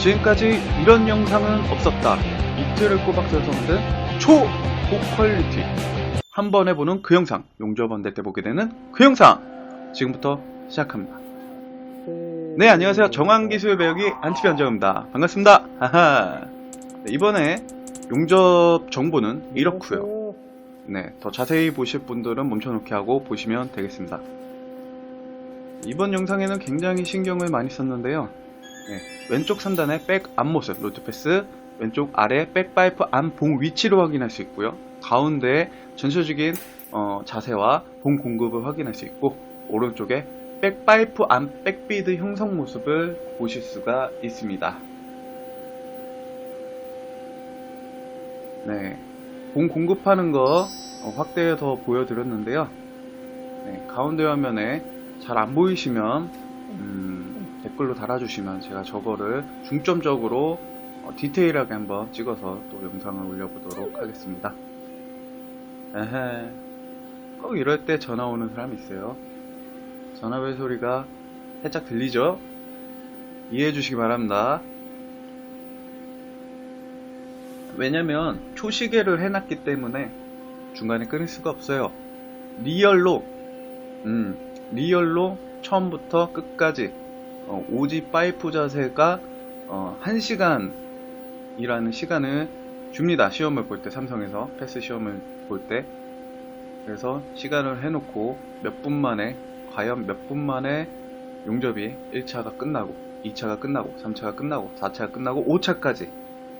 지금까지 이런 영상은 없었다. 이틀을 꼬박 써서 만든 초고퀄리티 한 번 해보는 그 영상, 용접원 될 때 보게 되는 그 영상 지금부터 시작합니다. 네, 안녕하세요. 정황기술 배우기 안티변정입니다. 반갑습니다. 하하. 네, 이번에 용접 정보는 이렇고요. 네, 더 자세히 보실 분들은 멈춰놓게 하고 보시면 되겠습니다. 이번 영상에는 굉장히 신경을 많이 썼는데요. 네, 왼쪽 상단의 백 앞모습 로드패스, 왼쪽 아래 백파이프 안봉 위치를 확인할 수 있고요. 가운데에 전체적인 자세와 봉 공급을 확인할 수 있고, 오른쪽에 백파이프 안 백비드 형성 모습을 보실 수가 있습니다. 네, 봉 공급하는 거 확대해서 보여드렸는데요. 네, 가운데 화면에 잘 안 보이시면 댓글로 달아주시면 제가 저거를 중점적으로 디테일하게 한번 찍어서 또 영상을 올려보도록 하겠습니다. 에헤, 꼭 이럴 때 전화 오는 사람이 있어요. 전화벨 소리가 살짝 들리죠? 이해해 주시기 바랍니다. 왜냐면 초시계를 해놨기 때문에 중간에 끊을 수가 없어요. 리얼로 처음부터 끝까지 오지 파이프 자세가 1시간이라는 시간을 줍니다. 시험을 볼 때, 삼성에서 패스 시험을 볼 때. 그래서 시간을 해놓고 몇 분 만에, 과연 몇 분 만에 용접이 1차가 끝나고 2차가 끝나고 3차가 끝나고 4차가 끝나고 5차까지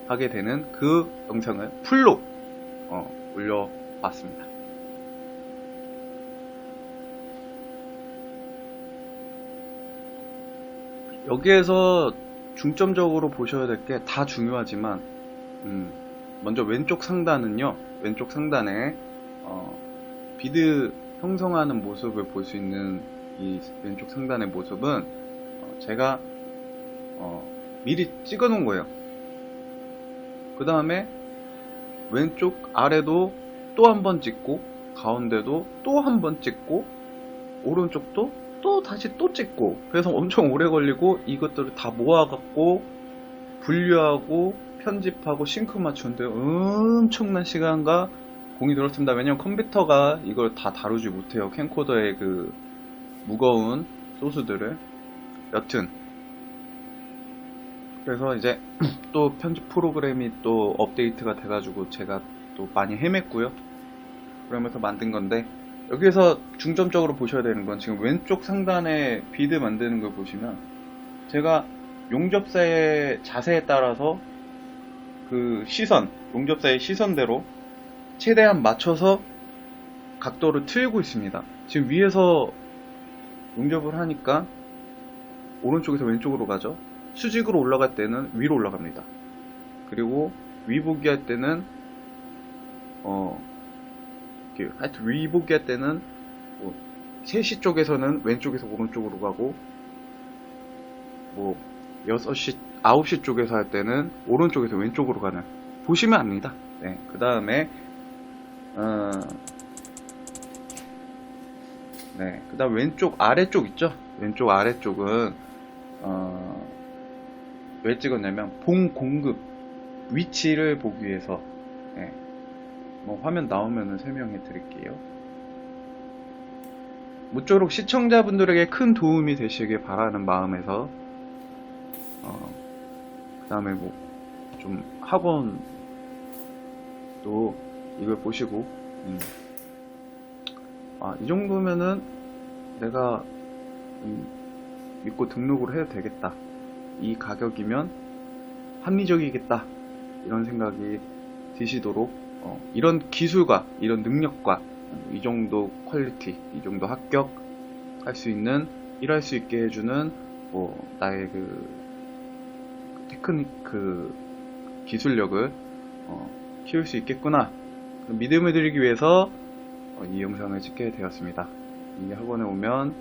하게 되는 그 영상을 풀로 올려봤습니다. 여기에서 중점적으로 보셔야 될 게 다 중요하지만 먼저 왼쪽 상단은요, 왼쪽 상단에 비드 형성하는 모습을 볼 수 있는 이 왼쪽 상단의 모습은 제가 미리 찍어 놓은 거예요. 그 다음에 왼쪽 아래도 또 한 번 찍고, 가운데도 또 한 번 찍고, 오른쪽도 또 다시 또 찍고, 그래서 엄청 오래 걸리고 이것들을 다 모아갖고 분류하고 편집하고 싱크 맞추는데 엄청난 시간과 공이 들었습니다. 왜냐면 컴퓨터가 이걸 다 다루지 못해요. 캠코더의 그 무거운 소스들을. 여튼 그래서 이제 또 편집 프로그램이 또 업데이트가 돼가지고 제가 또 많이 헤맸고요. 그러면서 만든 건데, 여기에서 중점적으로 보셔야 되는 건 지금 왼쪽 상단에 비드 만드는 걸 보시면 제가 용접사의 자세에 따라서 그 시선, 용접사의 시선대로 최대한 맞춰서 각도를 틀고 있습니다. 지금 위에서 용접을 하니까 오른쪽에서 왼쪽으로 가죠. 수직으로 올라갈 때는 위로 올라갑니다. 그리고 위보기 할 때는 하여튼 위보기 할 때는 3시 쪽에서는 왼쪽에서 오른쪽으로 가고, 6시, 9시 쪽에서 할 때는 오른쪽에서 왼쪽으로 가는, 보시면 압니다. 네, 그 다음에 네, 그 다음 왼쪽 아래쪽 있죠? 왼쪽 아래쪽은 왜 찍었냐면 봉 공급 위치를 보기 위해서. 네, 화면 나오면은 설명해 드릴게요. 모쪼록 시청자분들에게 큰 도움이 되시길 바라는 마음에서 그 다음에 좀 학원도 이걸 보시고 이 정도면은 내가 믿고 등록을 해도 되겠다, 이 가격이면 합리적이겠다, 이런 생각이 드시도록 이런 기술과 이런 능력과 이 정도 퀄리티, 이 정도 합격할 수 있는, 일할 수 있게 해주는 나의 그 테크닉, 그 기술력을 키울 수 있겠구나, 믿음을 드리기 위해서 이 영상을 찍게 되었습니다. 이 학원에 오면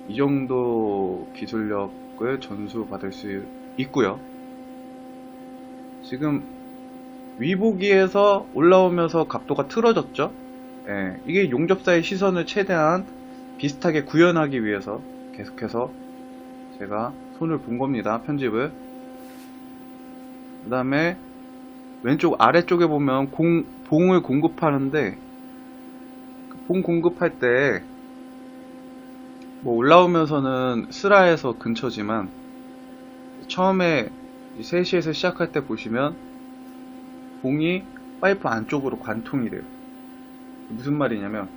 이 정도 기술력을 전수받을 수 있고요. 지금 위보기에서 올라오면서 각도가 틀어졌죠. 예, 이게 용접사의 시선을 최대한 비슷하게 구현하기 위해서 계속해서 제가 손을 본 겁니다. 편집을. 그 다음에 왼쪽 아래쪽에 보면 봉을 공급하는데 봉 공급할 때 뭐 올라오면서는 스라에서 근처지만 처음에 3시에서 시작할 때 보시면 봉이 파이프 안쪽으로 관통이 돼요. 무슨 말이냐면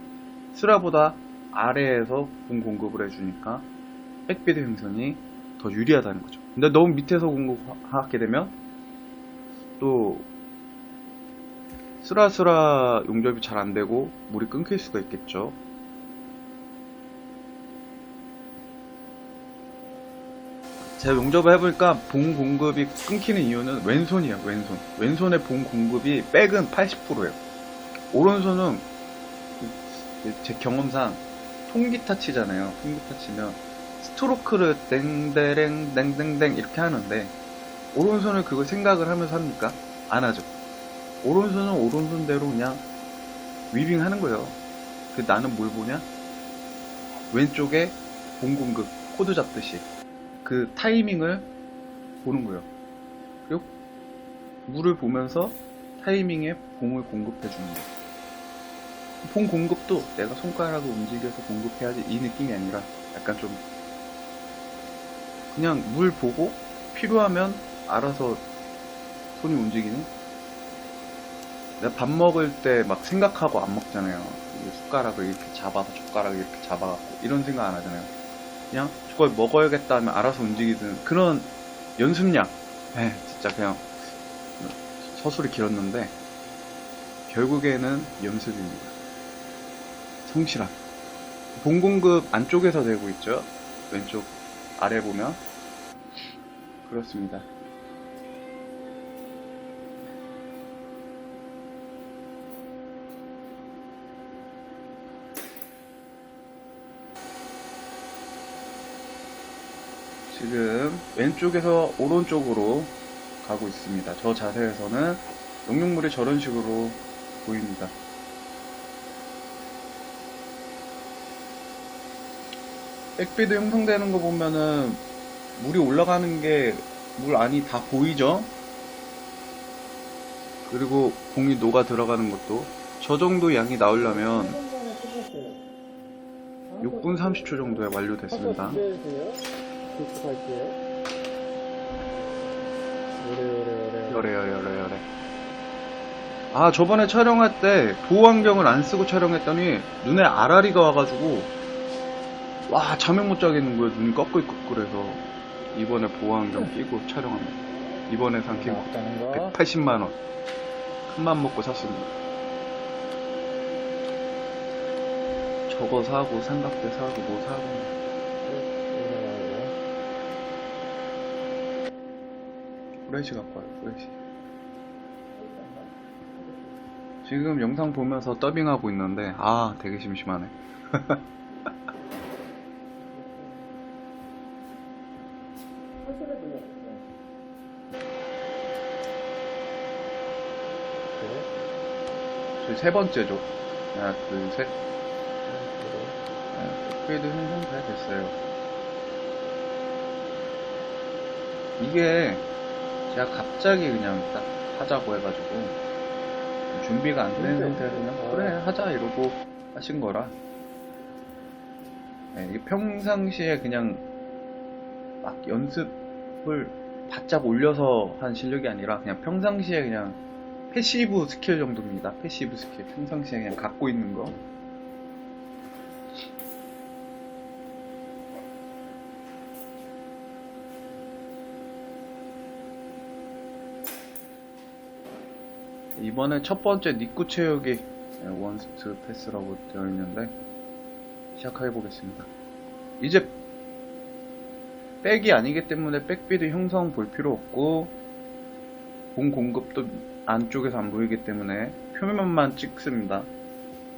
스라보다 아래에서 봉 공급을 해주니까 백비드 형성이 더 유리하다는 거죠. 근데 너무 밑에서 공급하게 되면 또 스라스라 용접이 잘 안되고 물이 끊길 수가 있겠죠. 제가 용접을 해보니까 봉 공급이 끊기는 이유는 왼손이에요. 왼손의 봉 공급이 백은 80%예요. 오른손은 제 경험상 통기타 치잖아요. 통기타 치면 스트로크를 땡데랭 땡땡땡 이렇게 하는데 오른손을 그걸 생각을 하면서 합니까? 안 하죠. 오른손은 오른손대로 그냥 위빙 하는 거예요. 나는 뭘 보냐? 왼쪽에 봉 공급 코드 잡듯이 그 타이밍을 보는 거예요. 그리고 물을 보면서 타이밍에 봉을 공급해 주는 거예요. 봉 공급도 내가 손가락을 움직여서 공급해야지 이 느낌이 아니라 약간 좀 그냥 물 보고 필요하면 알아서 손이 움직이는. 내가 밥 먹을 때 막 생각하고 안 먹잖아요. 숟가락을 이렇게 잡아서 젓가락을 이렇게 잡아갖고 이런 생각 안 하잖아요. 그냥 저걸 먹어야겠다 하면 알아서 움직이는 그런 연습량. 진짜 그냥 서술이 길었는데 결국에는 연습입니다. 성실함. 봉 공급 안쪽에서 되고 있죠. 왼쪽 아래 보면 그렇습니다. 지금 왼쪽에서 오른쪽으로 가고 있습니다. 저 자세에서는 용융물이 저런 식으로 보입니다. 백비드 형성되는 거 보면은 물이 올라가는 게 물 안이 다 보이죠? 그리고 봉이 녹아 들어가는 것도 저 정도 양이 나오려면 6분 30초 정도에 완료됐습니다. 요래. 아, 저번에 촬영할 때 보호안경을 안 쓰고 촬영했더니 눈에 아라리가 와가지고 와, 잠을 못 자겠는 거예요. 눈이 꺼끌꺼끌해서 이번에 보호안경 끼고 촬영합니다. 이번에 산 게 180만원 큰맘 먹고 샀습니다. 저거 사고 삼각대 사고 뭐 사고 프레시 갖고 와요. 프레시. 지금 영상 보면서 더빙하고 있는데 되게 심심하네. 저희 세 번째죠. 하나, 둘, 셋. 백비드 형성 잘 됐어요. 이게 제가 갑자기 그냥 딱 하자고 해가지고 준비가 안 된 상태에서 그냥 그래 하자 이러고 하신 거라. 이게 평상시에 그냥 막 연습을 바짝 올려서 한 실력이 아니라 그냥 평상시에 그냥 패시브 스킬 정도입니다. 패시브 스킬. 평상시에 그냥 갖고 있는 거. 이번에 첫 번째 니꾸 체육이 원스트 패스라고 되어 있는데 시작해 보겠습니다. 이제 백이 아니기 때문에 백비드 형성 볼 필요 없고 봉 공급도 안쪽에서 안 보이기 때문에 표면만 찍습니다.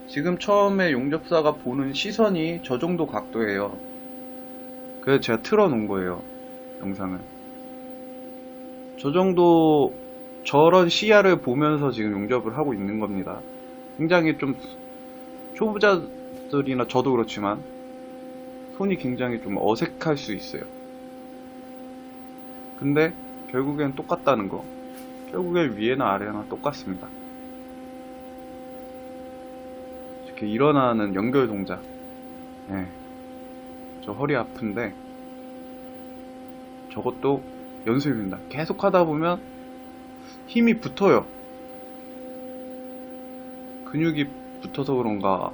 지금 처음에 용접사가 보는 시선이 저 정도 각도예요. 그래서 제가 틀어 놓은 거예요. 영상을. 저 정도 저런 시야를 보면서 지금 용접을 하고 있는 겁니다. 굉장히 좀 초보자들이나 저도 그렇지만 손이 굉장히 좀 어색할 수 있어요. 근데 결국엔 똑같다는 거. 결국에 위에나 아래나 똑같습니다. 이렇게 일어나는 연결 동작. 네. 저 허리 아픈데 저것도 연습입니다. 계속 하다 보면 힘이 붙어요. 근육이 붙어서 그런가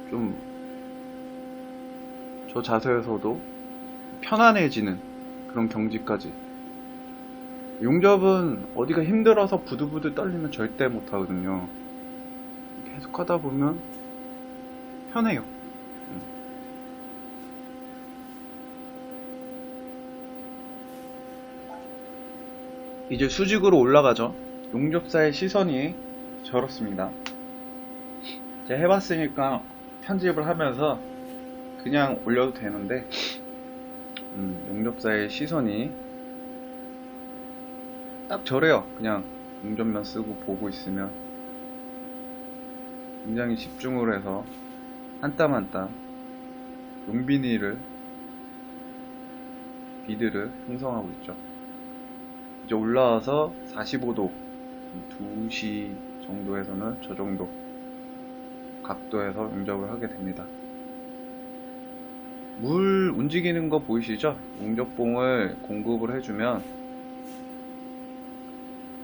좀 저 자세에서도 편안해지는 그런 경지까지. 용접은 어디가 힘들어서 부들부들 떨리면 절대 못하거든요. 계속 하다 보면 편해요. 이제 수직으로 올라가죠. 용접사의 시선이 저렇습니다. 제가 해봤으니까 편집을 하면서 그냥 올려도 되는데 용접사의 시선이 딱 저래요. 그냥 용접면 쓰고 보고 있으면 굉장히 집중을 해서 한 땀 한 땀 용비니를 비드를 형성하고 있죠. 이제 올라와서 45도 2시 정도에서는 저 정도 각도에서 용접을 하게 됩니다. 물 움직이는 거 보이시죠? 용접봉을 공급을 해주면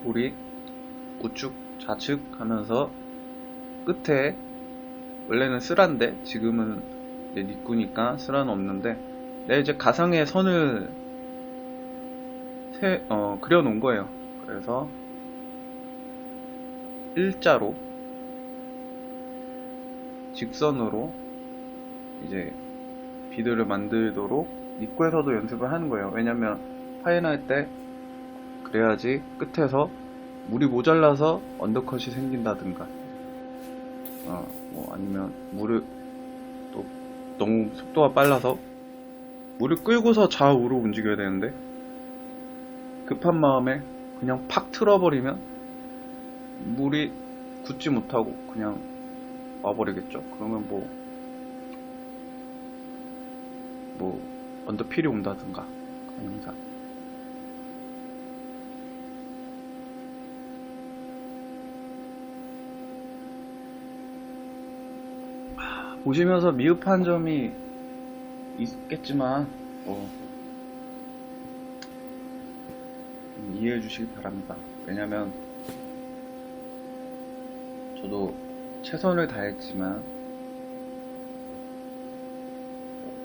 물이 우측 좌측 하면서 끝에 원래는 쓰란데 지금은 이제 니꾸니까 쓰라는 없는데 내가 이제 가상의 선을 그려 놓은 거예요. 그래서 일자로 직선으로 이제 비드를 만들도록 니꾸에서도 연습을 하는 거예요. 왜냐면 파인할 때 그래야지 끝에서 물이 모자라서 언더컷이 생긴다든가 뭐 아니면 물을 또 너무 속도가 빨라서 물을 끌고서 좌우로 움직여야 되는데 급한 마음에 그냥 팍 틀어버리면 물이 굳지 못하고 그냥 와버리겠죠. 그러면 뭐 언더필이 온다든가 그런 현상. 보시면서 미흡한 점이 있겠지만 이해해 주시기 바랍니다. 왜냐면 저도 최선을 다했지만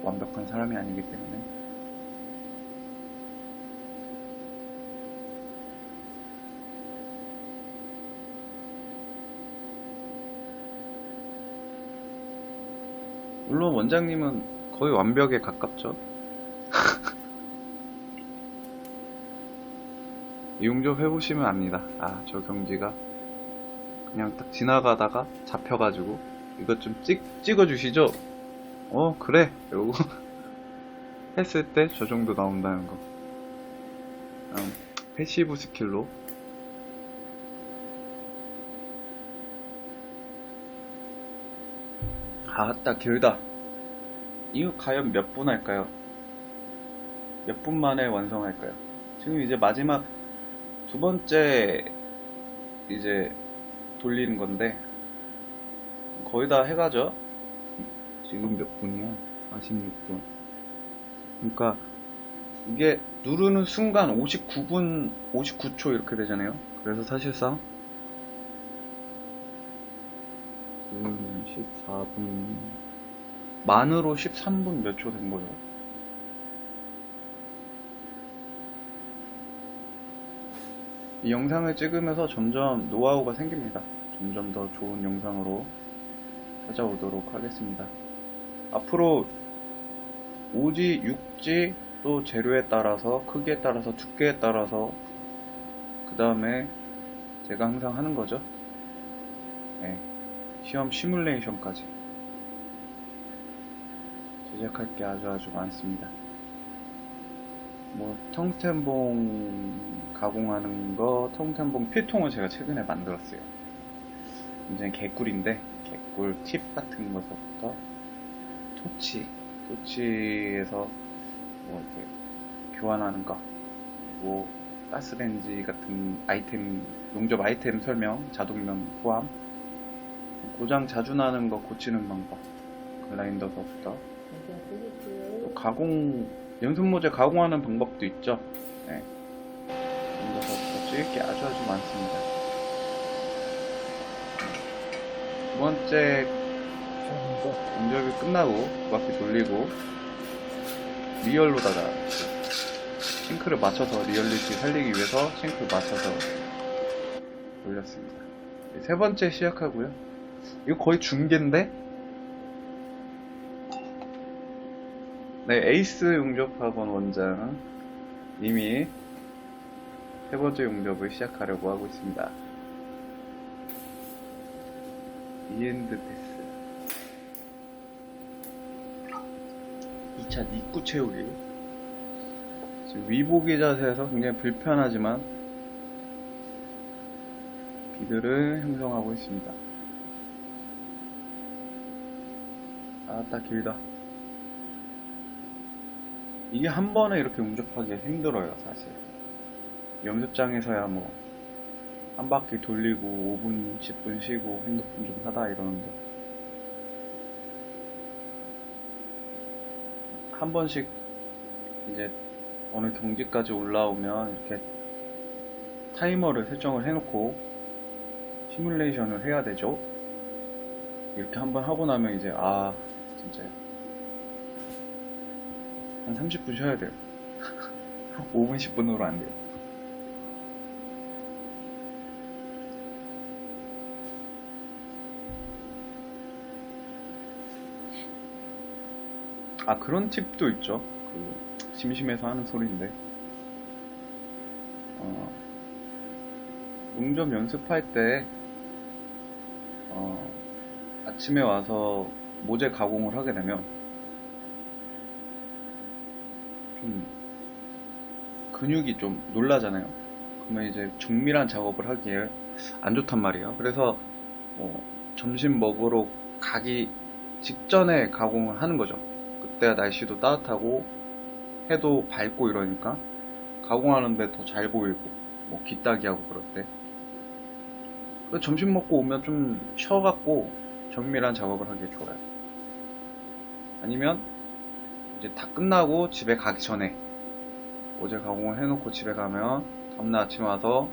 완벽한 사람이 아니기 때문에 물론 원장님은 거의 완벽에 가깝죠. 용접 해보시면 압니다. 저 경지가 그냥 딱 지나가다가 잡혀가지고 이것 좀 찍어주시죠. 그래 이러고 했을 때 저 정도 나온다는 거. 패시브 스킬로 아따 길다. 이거 과연 몇 분 할까요? 몇 분 만에 완성할까요? 지금 이제 마지막 두 번째 이제 돌리는 건데 거의 다 해가죠. 지금 몇 분이야? 46분. 그러니까 이게 누르는 순간 59분 59초 이렇게 되잖아요. 그래서 사실상 14분 만으로 13분 몇 초 된 거죠. 이 영상을 찍으면서 점점 노하우가 생깁니다. 점점 더 좋은 영상으로 찾아오도록 하겠습니다. 앞으로 5G, 6G 또 재료에 따라서 크기에 따라서 두께에 따라서 그 다음에 제가 항상 하는 거죠. 네. 시험 시뮬레이션까지 제작할 게 아주 많습니다. 뭐 텅스텐봉 가공하는 거, 텅스텐봉 필통을 제가 최근에 만들었어요. 굉장히 개꿀인데 개꿀 팁 같은 것부터 토치에서 뭐 이렇게 교환하는 거, 그리고 가스레인지 같은 아이템, 용접 아이템 설명, 자동면 포함, 고장 자주 나는 거 고치는 방법, 글라인더서부터 또 가공, 연습 모재 가공하는 방법도 있죠. 네. 글라인더서부터 찍을 게 아주 많습니다. 두 번째 용접이 끝나고 두 바퀴 돌리고 리얼로다가 싱크를 맞춰서 리얼리티 살리기 위해서 싱크를 맞춰서 돌렸습니다. 세 번째 시작하고요. 이거 거의 중계인데? 네, 에이스 용접학원 원장 이미 세 번째 용접을 시작하려고 하고 있습니다. 이엔드 패스 2차 입구 채우기. 지금 위보기 자세에서 굉장히 불편하지만 비드를 형성하고 있습니다. 아따 길다. 이게 한 번에 이렇게 용접하기가 힘들어요, 사실. 연습장에서야 뭐 한 바퀴 돌리고 5분, 10분 쉬고 핸드폰 좀 하다 이러는데 한 번씩 이제 어느 경지까지 올라오면 이렇게 타이머를 설정을 해놓고 시뮬레이션을 해야 되죠. 이렇게 한번 하고 나면 이제 진짜요. 한 30분 쉬어야 돼요. 5분, 10분으로 안 돼요. 그런 팁도 있죠. 심심해서 하는 소리인데. 용접 연습할 때, 아침에 와서 모재 가공을 하게 되면, 좀, 근육이 좀 놀라잖아요. 그러면 이제 정밀한 작업을 하기에 안 좋단 말이에요. 그래서, 점심 먹으러 가기 직전에 가공을 하는 거죠. 그때가 날씨도 따뜻하고, 해도 밝고 이러니까, 가공하는데 더 잘 보이고, 뭐, 귀따기하고 그럴 때. 점심 먹고 오면 좀 쉬어갖고 정밀한 작업을 하기에 좋아요. 아니면 이제 다 끝나고 집에 가기 전에 어제 가공을 해놓고 집에 가면 다음날 아침에 와서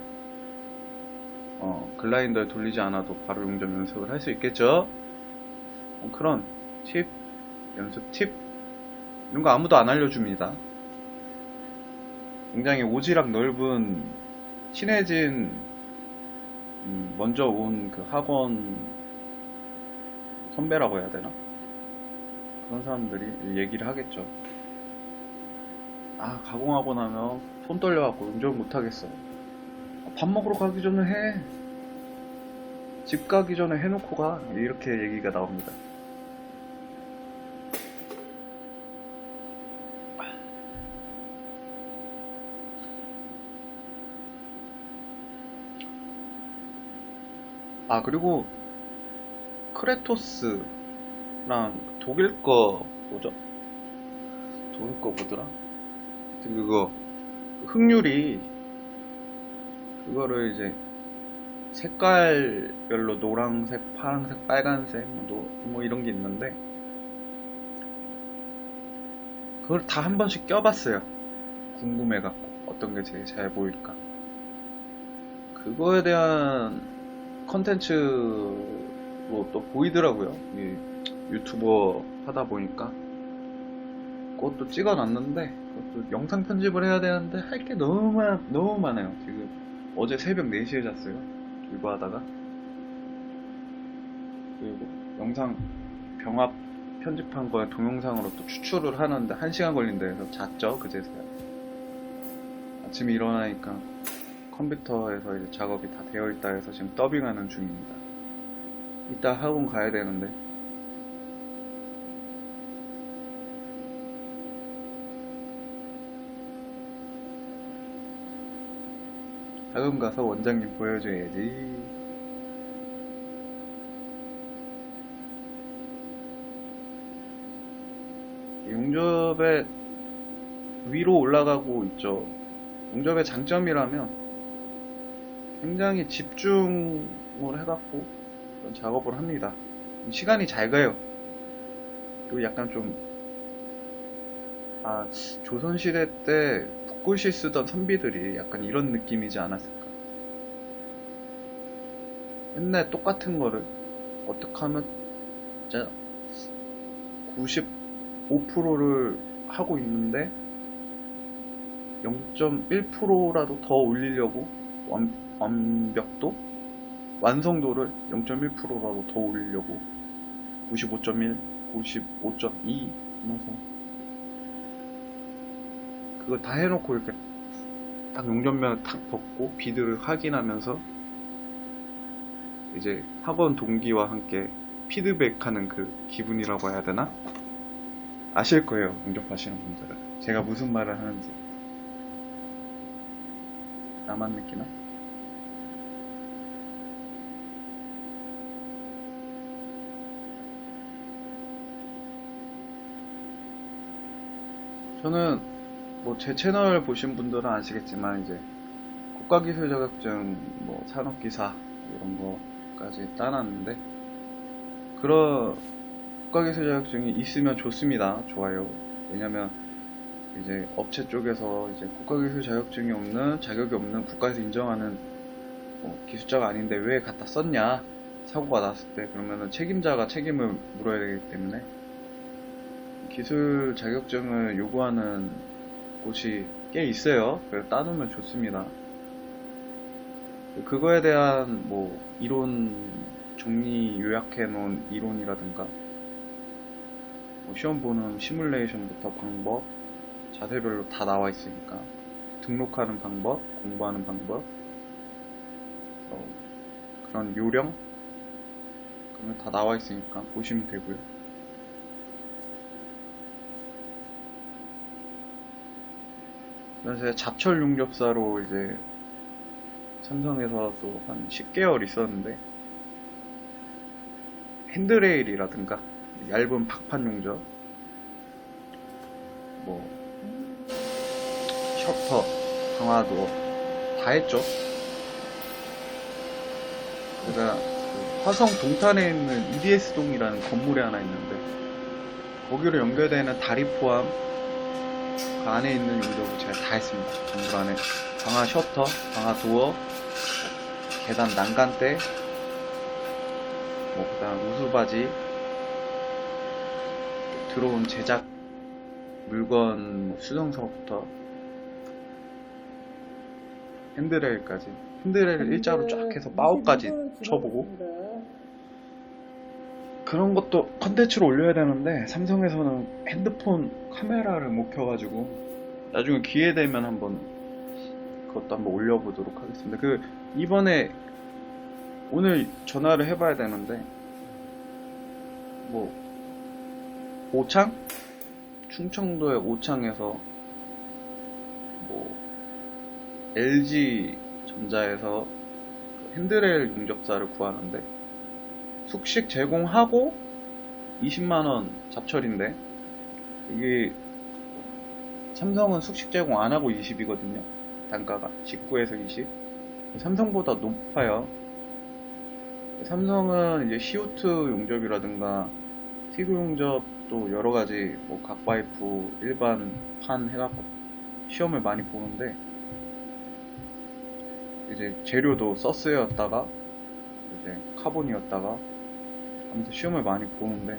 글라인더에 돌리지 않아도 바로 용접 연습을 할 수 있겠죠. 그런 팁, 연습 팁 이런 거 아무도 안 알려줍니다. 굉장히 오지랖 넓은 친해진 먼저 온 그 학원 선배라고 해야 되나? 그런 사람들이 얘기를 하겠죠. 가공하고 나면 손 떨려갖고 운전 못하겠어. 밥 먹으러 가기 전에 해. 집 가기 전에 해놓고 가. 이렇게 얘기가 나옵니다. 그리고 크레토스랑 독일 거 뭐죠? 독일 거 뭐더라? 그거 흑유리 그거를 이제 색깔별로 노란색, 파란색, 빨간색 뭐 이런 게 있는데 그걸 다 한 번씩 껴봤어요. 궁금해갖고 어떤 게 제일 잘 보일까? 그거에 대한 컨텐츠로 또 보이더라고요. 이 유튜버 하다 보니까 그것도 찍어놨는데 그것도 영상 편집을 해야 되는데 할 게 너무 많아요. 지금 어제 새벽 4시에 잤어요. 이거 하다가 그리고 영상 병합 편집한 걸 동영상으로 또 추출을 하는데 1시간 걸린다 해서 잤죠. 그제서야 아침에 일어나니까 컴퓨터에서 이제 작업이 다 되어 있다 해서 지금 더빙하는 중입니다. 이따 학원 가야 되는데 학원 가서 원장님 보여줘야지. 용접에 위로 올라가고 있죠. 용접의 장점이라면 굉장히 집중을 해갖고 그런 작업을 합니다. 시간이 잘 가요. 그리고 약간 좀, 조선시대 때 붓글씨 쓰던 선비들이 약간 이런 느낌이지 않았을까. 맨날 똑같은 거를 어떻게 하면 진짜 95%를 하고 있는데 0.1%라도 더 올리려고 완벽도? 완성도를 0.1%라도 더 올리려고 95.1, 95.2 하면서 그거 다 해놓고 이렇게 딱 용접면을 탁 벗고 비드를 확인하면서 이제 학원 동기와 함께 피드백하는 그 기분이라고 해야 되나? 아실 거예요, 용접하시는 분들은. 제가 무슨 말을 하는지. 나만 느끼나? 저는 뭐 제 채널 보신 분들은 아시겠지만 이제 국가기술 자격증, 뭐 산업기사 이런 거까지 따놨는데 그런 국가기술 자격증이 있으면 좋습니다. 좋아요. 왜냐면 이제 업체 쪽에서 이제 국가기술 자격증이 없는, 자격이 없는 국가에서 인정하는 기술자가 아닌데 왜 갖다 썼냐 사고가 났을 때 그러면은 책임자가 책임을 물어야 되기 때문에 기술 자격증을 요구하는 곳이 꽤 있어요. 그래서 따놓으면 좋습니다. 그거에 대한 뭐 이론 정리 요약해 놓은 이론이라든가 뭐 시험 보는 시뮬레이션부터 방법 자세별로 다 나와 있으니까 등록하는 방법, 공부하는 방법, 그런 요령 그런 거 다 나와 있으니까 보시면 되고요. 그래서 잡철 용접사로 이제 삼성에서 또 한 10개월 있었는데 핸드레일이라든가 얇은 박판 용접, 뭐 셔터, 강화도 다 했죠. 제가 그 화성 동탄에 있는 EDS 동이라는 건물이 하나 있는데 거기로 연결되는 다리 포함 그 안에 있는 용접을 제가 다 했습니다. 건물 안에 강화 셔터, 강화 도어, 계단 난간대, 뭐 그다음 우수바지, 들어온 제작 물건 수정서부터 핸드레일까지, 핸드레일 일자로 쫙 해서 바오까지 쳐보고 그런 것도 컨텐츠로 올려야 되는데 삼성에서는 핸드폰 카메라를 못 켜가지고 나중에 기회 되면 한번 그것도 한번 올려보도록 하겠습니다. 그 이번에 오늘 전화를 해봐야 되는데 뭐 오창? 충청도의 오창에서 뭐 LG전자에서 핸드레일 용접사를 구하는데 숙식 제공하고 20만원 잡철인데 이게 삼성은 숙식 제공 안하고 20이거든요. 단가가 19에서 20. 삼성보다 높아요. 삼성은 이제 CO2 용접이라든가 TIG 용접도 여러가지 뭐 각파이프 일반 판 해갖고 시험을 많이 보는데 이제 재료도 서스였다가 이제 카본이었다가 아무튼 시험을 많이 보는데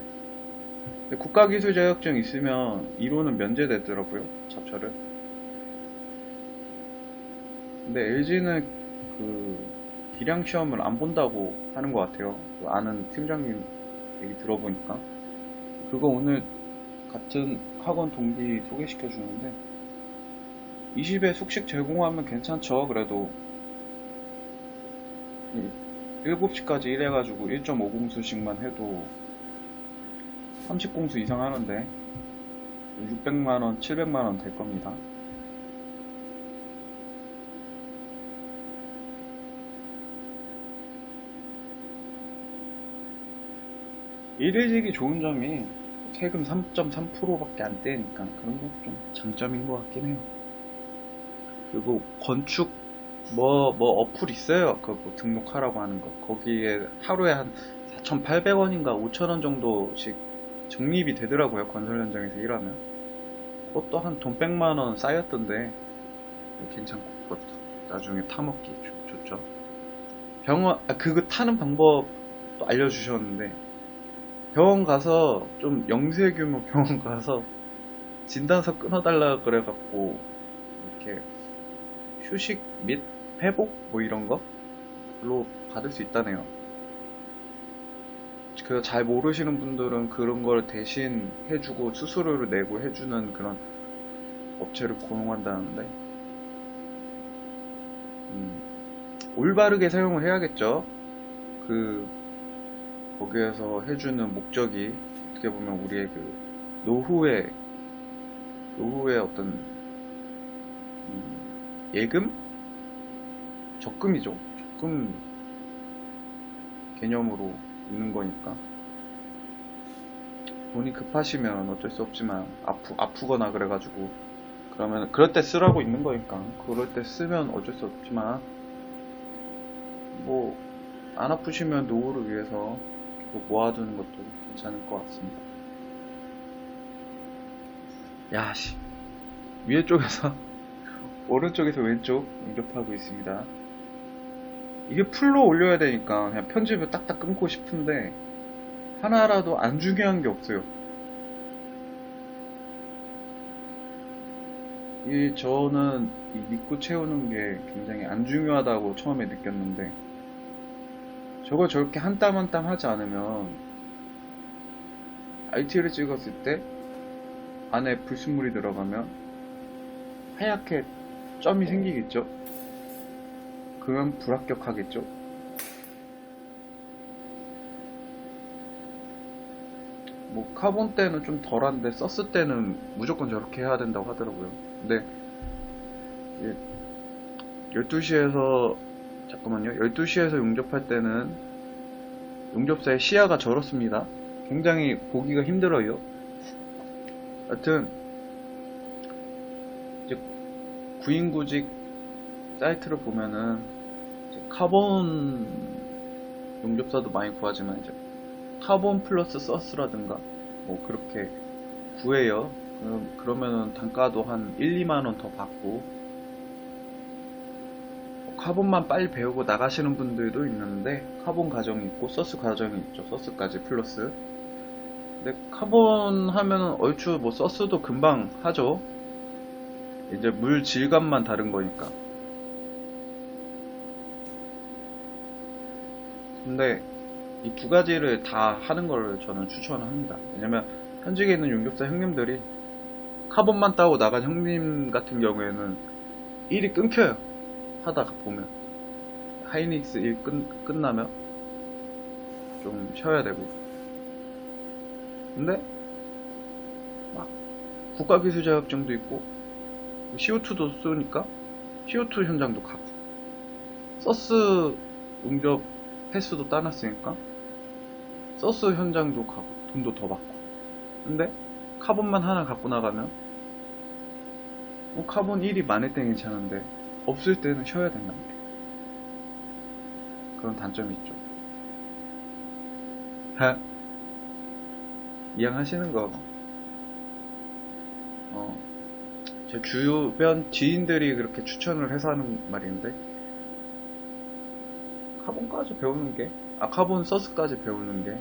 국가기술 자격증 있으면 이론은 면제되더라고요. 잡철을. 근데 LG는 그 기량 시험을 안 본다고 하는 것 같아요. 그 아는 팀장님 얘기 들어보니까 그거 오늘 같은 학원 동기 소개시켜 주는데 20에 숙식 제공하면 괜찮죠. 그래도 7시까지 일해가지고 1.5공수씩만 해도 30공수 이상 하는데 600만원, 700만원 될 겁니다. 일일직이 좋은 점이 세금 3.3%밖에 안 떼니까 그런 것 좀 장점인 것 같긴 해요. 그리고 건축 뭐 어플 있어요. 그 뭐 등록하라고 하는 거. 거기에 하루에 한 4,800원인가 5,000원 정도씩 적립이 되더라고요. 건설 현장에서 일하면. 그것도 한 돈 100만 원 쌓였던데 괜찮고 그것도 나중에 타먹기 좋죠. 병원 그거 타는 방법도 알려주셨는데 병원 가서 좀 영세 규모 병원 가서 진단서 끊어달라 그래갖고 이렇게 휴식 및 회복 뭐 이런 거로 받을 수 있다네요. 그 잘 모르시는 분들은 그런 걸 대신 해주고 수수료를 내고 해주는 그런 업체를 고용한다는데 올바르게 사용을 해야겠죠. 거기에서 해주는 목적이 어떻게 보면 우리의 그 노후의 어떤 예금? 적금이죠. 적금 개념으로 있는 거니까. 돈이 급하시면 어쩔 수 없지만 아프거나 그래가지고 그러면 그럴 때 쓰라고 있는 거니까 그럴 때 쓰면 어쩔 수 없지만 뭐 안 아프시면 노후를 위해서 계속 모아두는 것도 괜찮을 것 같습니다. 야씨 위에 쪽에서 오른쪽에서 왼쪽 응접하고 있습니다. 이게 풀로 올려야 되니까 그냥 편집을 딱딱 끊고 싶은데 하나라도 안 중요한 게 없어요. 저는 이 믿고 채우는 게 굉장히 안 중요하다고 처음에 느꼈는데 저걸 저렇게 한 땀 한 땀 하지 않으면 RT를 찍었을 때 안에 불순물이 들어가면 하얗게 점이 생기겠죠? 그러면 불합격하겠죠? 뭐 카본 때는 좀 덜한데 서스 때는 무조건 저렇게 해야 된다고 하더라고요. 근데 12시에서 잠깐만요. 12시에서 용접할 때는 용접사의 시야가 저렇습니다. 굉장히 보기가 힘들어요. 하여튼 이제 구인구직 사이트를 보면은 이제 카본 용접사도 많이 구하지만 이제 카본 플러스 서스라든가 뭐 그렇게 구해요. 그러면은 단가도 한 1, 2만 원 더 받고 카본만 빨리 배우고 나가시는 분들도 있는데 카본 과정이 있고 서스 과정이 있죠. 서스까지 플러스. 근데 카본 하면은 얼추 뭐 서스도 금방 하죠. 이제 물 질감만 다른 거니까. 근데 이 두 가지를 다 하는 걸 저는 추천합니다. 왜냐면 현직에 있는 용접사 형님들이 카본만 따고 나간 형님 같은 경우에는 일이 끊겨요. 하다가 보면 하이닉스 일 끝나면 좀 쉬어야 되고 근데 막 국가기술 자격증도 있고 CO2도 쏘니까 CO2 현장도 가고 서스 용접 횟수도 따놨으니까 서스 현장도 가고 돈도 더 받고 근데 카본만 하나 갖고 나가면 카본 1이 많을 땐 괜찮은데 없을 때는 쉬어야 된단 말이에요. 그런 단점이 있죠. 이해하시는 거. 제 주변 지인들이 그렇게 추천을 해서 하는 말인데 카본까지 배우는 게 카본 서스까지 배우는 게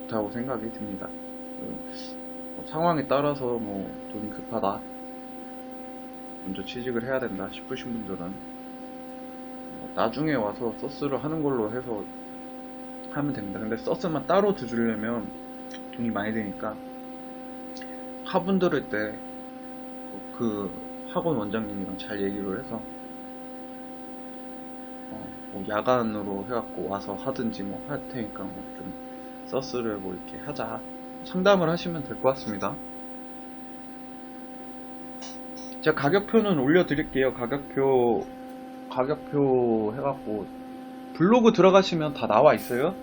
좋다고 생각이 듭니다. 상황에 따라서 뭐 돈이 급하다 먼저 취직을 해야 된다 싶으신 분들은 나중에 와서 서스를 하는 걸로 해서 하면 됩니다. 근데 서스만 따로 두주려면 돈이 많이 드니까 카본 들을 때 그 학원 원장님이랑 잘 얘기를 해서 뭐 야간으로 해갖고 와서 하든지 뭐 할 테니까 뭐 좀 서스를 뭐 이렇게 하자 상담을 하시면 될 것 같습니다. 제가 가격표는 올려드릴게요. 가격표 해갖고 블로그 들어가시면 다 나와 있어요.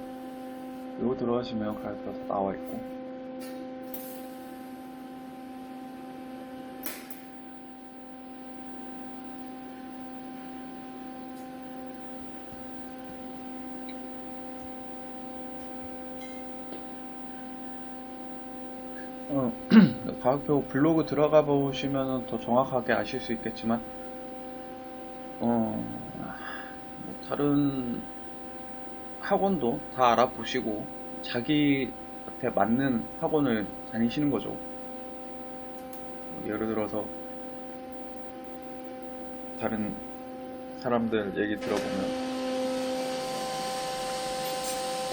블로그 들어가시면 가격표 다 나와 있고. 과학표 블로그 들어가 보시면 더 정확하게 아실 수 있겠지만, 뭐 다른 학원도 다 알아보시고, 자기한테 맞는 학원을 다니시는 거죠. 예를 들어서, 다른 사람들 얘기 들어보면,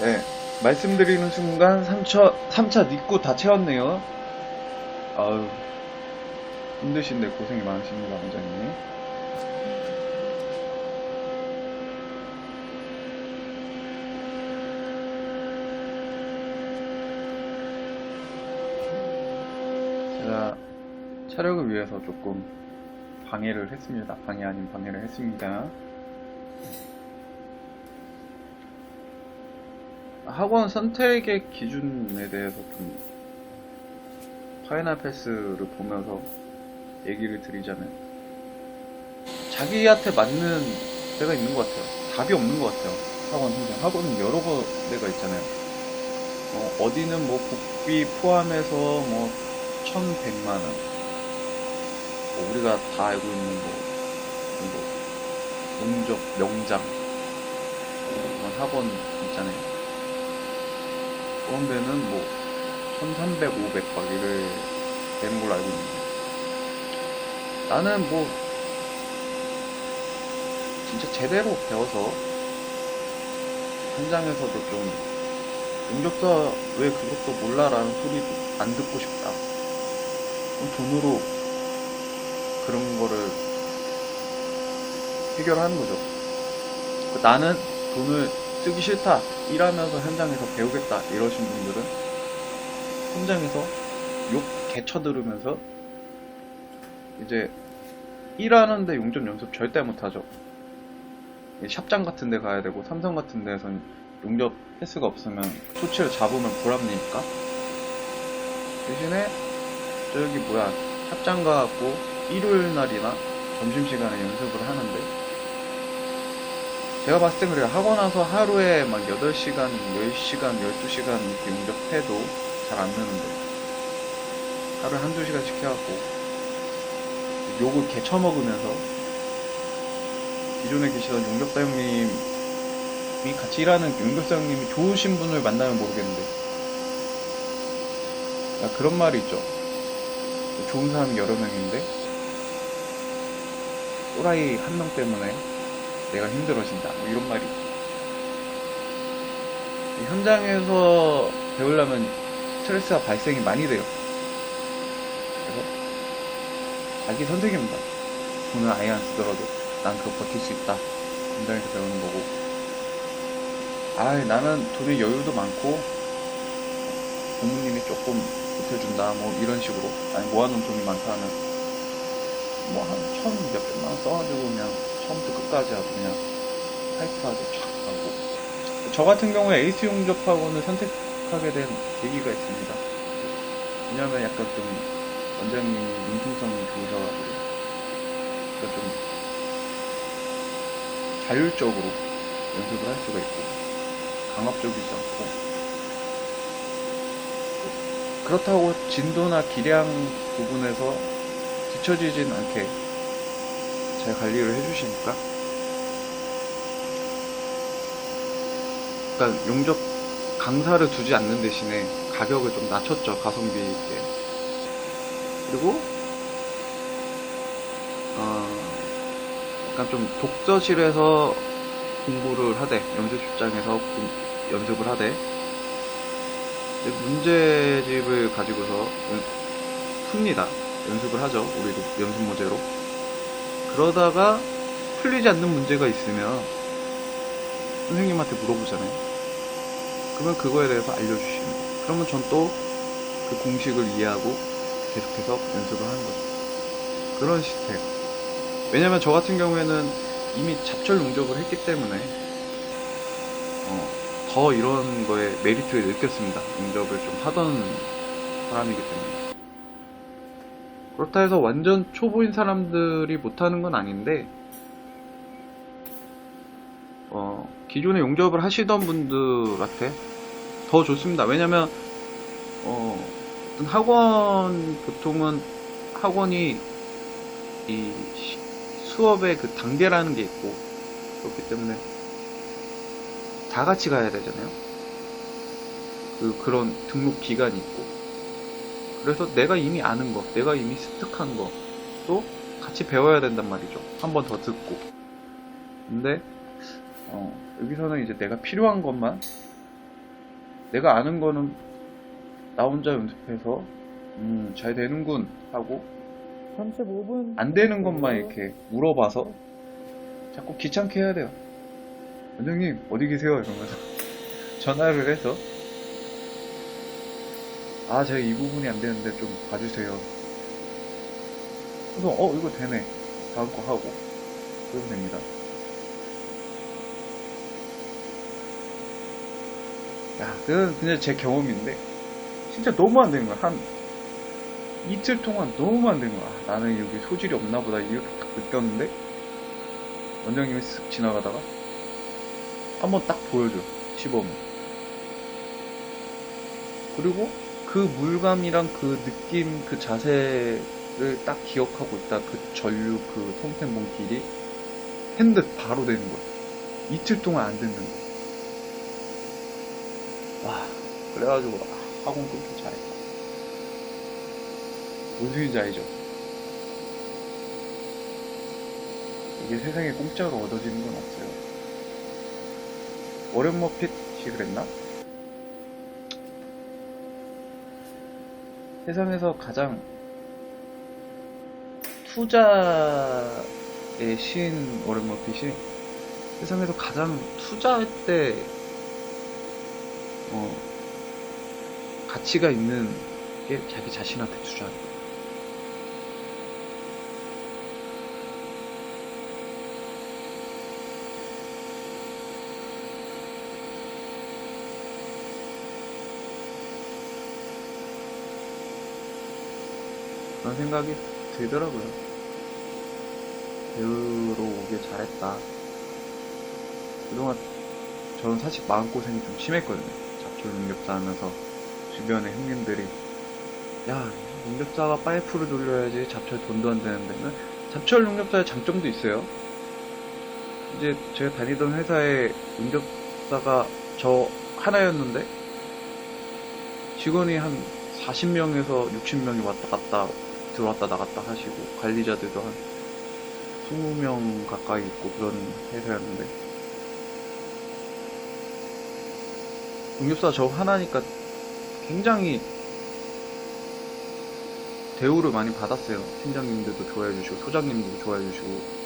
네, 말씀드리는 순간 3차 믿고 다 채웠네요. 아유, 힘드신데 고생이 많으십니다, 원장님. 제가 촬영을 위해서 조금 방해를 했습니다. 방해 아닌 방해를 했습니다. 학원 선택의 기준에 대해서 좀 파이널 패스를 보면서 얘기를 드리자면, 자기한테 맞는 데가 있는 것 같아요. 답이 없는 것 같아요. 학원 선택. 학원은 여러 군데가 있잖아요. 어디는 뭐 국비 포함해서 뭐 1,100만원, 우리가 다 알고 있는 용접 명장 그런 학원 있잖아요. 그런 데는 뭐 1,300, 500 막 이래 되는 걸로 알고 있는데, 나는 뭐 진짜 제대로 배워서 현장에서도 좀 용접사 왜 그것도 몰라라는 소리도 안 듣고 싶다. 돈으로 그런 거를 해결하는 거죠. 나는 돈을 쓰기 싫다, 일하면서 현장에서 배우겠다 이러신 분들은 현장에서 욕 개쳐 들으면서 이제 일하는데 용접 연습 절대 못하죠. 샵장 같은 데 가야 되고, 삼성 같은 데에선 용접 횟수가 없으면 토치를 잡으면 불합리니까, 대신에 저기 샵장 가갖고 일요일 날이나 점심시간에 연습을 하는데, 제가 봤을 땐 그래요. 하고 나서 하루에 막 8시간, 10시간, 12시간 이렇게 용접해도 잘 안 느는데, 하루에 한두 시간씩 해갖고 욕을 개쳐먹으면서 기존에 계시던 용접사 형님이 같이 일하는 용접사 형님이 좋으신 분을 만나면 모르겠는데, 그런 말이 있죠. 좋은 사람이 여러 명인데 또라이 한 명 때문에 내가 힘들어진다, 뭐 이런 말이 있죠. 현장에서 배우려면 스트레스가 발생이 많이 돼요. 그래서 자기 선택입니다. 돈을 아예 안 쓰더라도 난 그거 버틸 수 있다, 현장에서 배우는 거고, 나는 돈의 여유도 많고 부모님이 조금 보태준다, 뭐 이런 식으로, 모아놓은 돈이 많다 하면 뭐 한 1,000 몇백만 원 써가지고 그냥 처음부터 끝까지 아주 그냥 타이트하게 촥 하고. 저 같은 경우에 에이스 용접학원을 선택하게 된 계기가 있습니다. 왜냐면 약간 좀 원장님이 융통성이 좋으셔가지고, 그러니까 좀 자율적으로 연습을 할 수가 있고 강압적이지 않고, 그렇다고 진도나 기량 부분에서 뒤처지진 않게 잘 관리를 해주시니까, 그러니까 용접 강사를 두지 않는 대신에 가격을 좀 낮췄죠, 가성비 있게. 그리고 약간 좀 독서실에서 공부를 하되, 연습실장에서 연습을 하되, 문제집을 가지고서 풉니다. 연습을 하죠. 우리도 연습 모제로. 그러다가 풀리지 않는 문제가 있으면 선생님한테 물어보잖아요. 그러면 그거에 대해서 알려주시는 거예요. 그러면 전 또 그 공식을 이해하고 계속해서 연습을 하는 거죠. 그런 시스템. 왜냐면 저 같은 경우에는 이미 잡철 용접을 했기 때문에 더 이런 거에 메리트를 느꼈습니다. 용접을 좀 하던 사람이기 때문에. 그렇다 해서 완전 초보인 사람들이 못하는 건 아닌데, 기존에 용접을 하시던 분들한테 더 좋습니다. 왜냐면 무슨 학원, 보통은 학원이 이 수업의 그 단계라는 게 있고, 그렇기 때문에 다 같이 가야 되잖아요. 그런 등록 기간이 있고. 그래서 내가 이미 아는 거, 내가 이미 습득한 거도 같이 배워야 된단 말이죠. 한 번 더 듣고. 근데 여기서는 이제 내가 필요한 것만, 내가 아는 거는 나 혼자 연습해서 잘 되는군 하고 35분 안 되는 것만 이렇게 물어봐서 자꾸 귀찮게 해야 돼요. 원장님 어디 계세요? 이러면서 전화를 해서 제가 이 부분이 안 되는데 좀 봐주세요. 그래서 이거 되네. 다음 거 하고 그러면 됩니다. 야, 그건 그냥 제 경험인데 진짜 너무 안 되는 거야. 한 이틀 동안 너무 안 되는 거야. 나는 여기 소질이 없나 보다 이렇게 딱 느꼈는데 원장님이 쓱 지나가다가 한번 딱 보여줘. 시범을. 그리고 그 물감이랑 그 느낌, 그 자세를 딱 기억하고 있다. 그 전류, 그 솜템봉 길이 핸드 바로 되는 거야. 이틀 동안 안 됐는 거야. 와, 그래가지고 학원 끊기 잘했다. 무슨 소리인지 알죠? 이게 세상에 공짜로 얻어지는 건 없어요. 워렌 버핏이 그랬나? 세상에서 가장 투자의 신 워렌 버핏이 세상에서 가장 투자할 때 가치가 있는 게 자기 자신한테 투자하는 거야. 그런 생각이 들더라고요. 배우로 오길 잘했다. 그동안 저는 사실 마음고생이 좀 심했거든요. 잡초 능력자 하면서 주변의 형님들이 야, 능력자가 파이프를 돌려야지 잡초에 돈도 안 되는데. 잡초 능력자의 장점도 있어요. 이제 제가 다니던 회사에 능력자가 저 하나였는데 직원이 한 40명에서 60명이 왔다 갔다 들어왔다 나갔다 하시고 관리자들도 한 20명 가까이 있고 그런 회사였는데 응급사 저 하나니까 굉장히 대우를 많이 받았어요. 팀장님들도 좋아해주시고 소장님들도 좋아해주시고.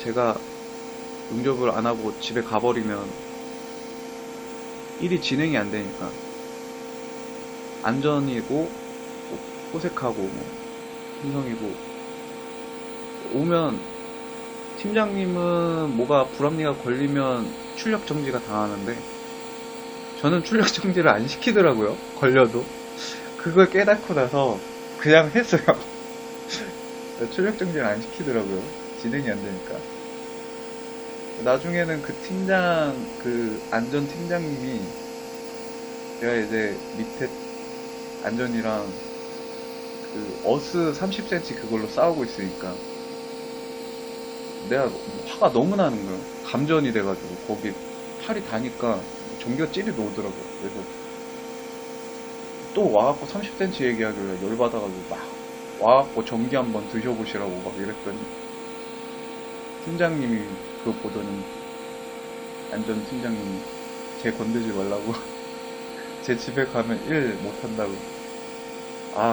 제가 응접을 안 하고 집에 가버리면 일이 진행이 안 되니까 안전이고 호색하고 신성이고 오면 팀장님은 뭐가 불합리가 걸리면 출력 정지가 당하는데 저는 출력 정지를 안 시키더라고요. 걸려도 그걸 깨닫고 나서 그냥 했어요. 출력 정지를 안 시키더라고요. 진행이 안 되니까. 나중에는 그 팀장, 그 안전 팀장님이 제가 이제 밑에 안전이랑 그 어스 30cm 그걸로 싸우고 있으니까 내가 화가 너무 나는 거예요. 감전이 돼가지고 거기 팔이 닿으니까 전기가 찌릿 오더라고요. 그래서 또 와갖고 30cm 얘기하길래 열받아가지고 막 와갖고 전기 한번 드셔보시라고 막 이랬더니 팀장님이 그거 보더니 안전 팀장님이 쟤 건들지 말라고 제 집에 가면 일 못한다고.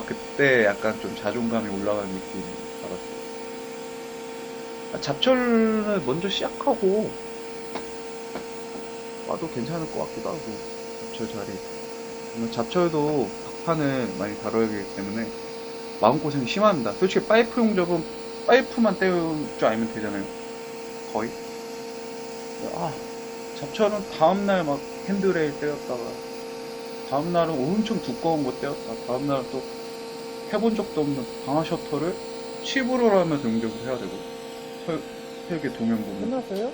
그때 약간 좀 자존감이 올라가는 느낌이 받았어요. 잡철을 먼저 시작하고 와도 괜찮을 것 같기도 하고. 잡철 자리 잡철도 박판을 많이 다뤄야 하기 때문에 마음고생이 심합니다. 솔직히 파이프 용접은 파이프만 떼울 줄 알면 되잖아요. 거의. 잡철은 다음날 막 핸드레일 떼었다가 다음날은 엄청 두꺼운 거 떼었다. 다음날은 또 해본 적도 없는 방아 셔터를 칩으로 하면서 용접을 해야 되고 설계 도면 보면 끝났어요?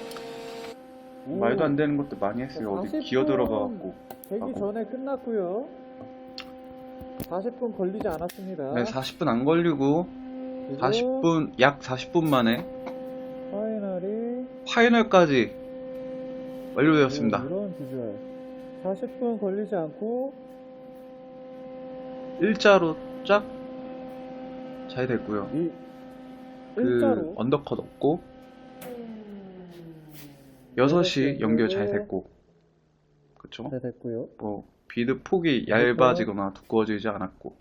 말도 안 되는 것도 많이 했어요. 어디 기어 들어가갖고 되기 하고. 전에 끝났고요. 40분 걸리지 않았습니다. 네, 40분 안 걸리고 그리고 40분 약 40분 만에 파이널이 파이널까지 완료되었습니다. 이런 비주얼. 40분 걸리지 않고 일자로 쫙 잘 됐고요. 그 일자로 언더컷 없고 6시 연결 잘 됐고, 그쵸? 잘 됐고요. 뭐 비드 폭이 얇아지거나 두꺼워지지 않았고,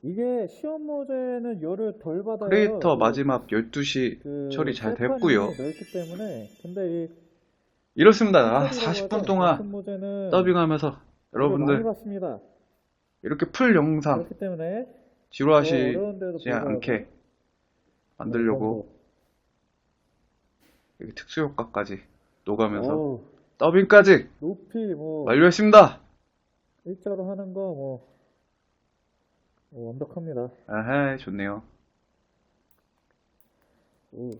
이게 시험 모드에는 열을 덜 받아요. 크리에이터 마지막 12시 그 처리 잘 셀판이 됐고요. 넓기 때문에. 근데 이 이렇습니다. 셀판이라고 40분 하죠. 동안 같은 모드는 더빙하면서 열을 많이 여러분들 받습니다. 이렇게 풀 영상 그렇기 때문에 지루하시지 어려운데도 불구하고 않게 만들려고 뭐, 여기 특수 효과까지 녹아면서 어우, 더빙까지 높이 뭐 완료했습니다. 일자로 하는 거 완벽합니다. 아하, 좋네요. 오.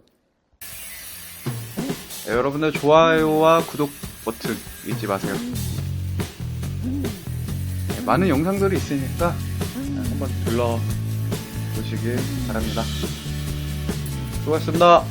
네, 여러분들 좋아요와 구독 버튼 잊지 마세요. 네, 많은 영상들이 있으니까 한번 둘러보시길 바랍니다. 수고하셨습니다.